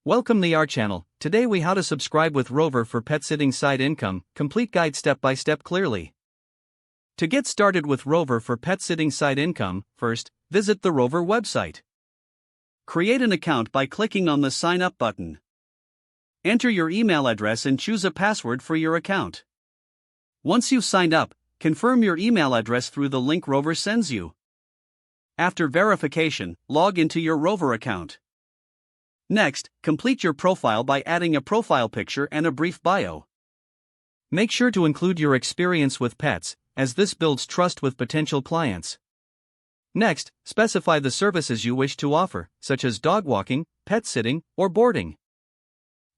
Welcome to our channel. Today we how to subscribe with Rover for pet sitting side income, complete guide step by step clearly. To get started with Rover for pet sitting side income, first, visit the Rover website. Create an account by clicking on the sign up button. Enter your email address and choose a password for your account. Once you've signed up, confirm your email address through the link Rover sends you. After verification, log into your Rover account. Next, complete your profile by adding a profile picture and a brief bio. Make sure to include your experience with pets, as this builds trust with potential clients. Next, specify the services you wish to offer, such as dog walking, pet sitting, or boarding.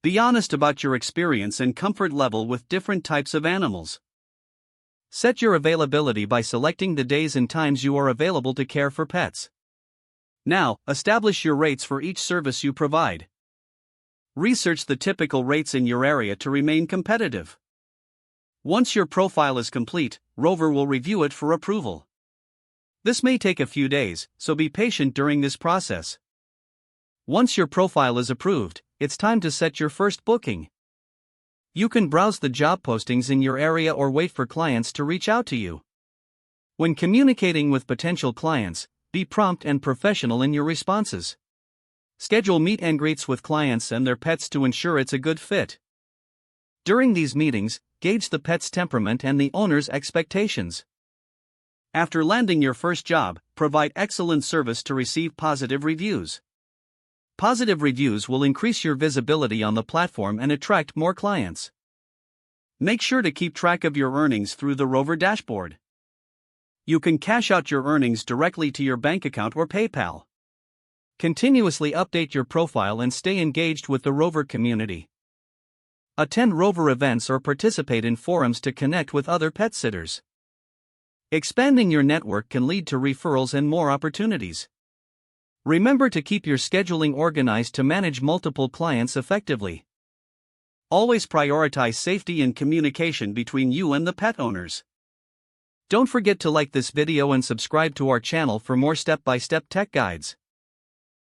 Be honest about your experience and comfort level with different types of animals. Set your availability by selecting the days and times you are available to care for pets. Now, establish your rates for each service you provide. Research the typical rates in your area to remain competitive. Once your profile is complete, Rover will review it for approval. This may take a few days, so be patient during this process. Once your profile is approved, it's time to set your first booking. You can browse the job postings in your area or wait for clients to reach out to you. When communicating with potential clients, be prompt and professional in your responses. Schedule meet and greets with clients and their pets to ensure it's a good fit. During these meetings, gauge the pet's temperament and the owner's expectations. After landing your first job, provide excellent service to receive positive reviews. Positive reviews will increase your visibility on the platform and attract more clients. Make sure to keep track of your earnings through the Rover dashboard. You can cash out your earnings directly to your bank account or PayPal. Continuously update your profile and stay engaged with the Rover community. Attend Rover events or participate in forums to connect with other pet sitters. Expanding your network can lead to referrals and more opportunities. Remember to keep your scheduling organized to manage multiple clients effectively. Always prioritize safety and communication between you and the pet owners. Don't forget to like this video and subscribe to our channel for more step-by-step tech guides.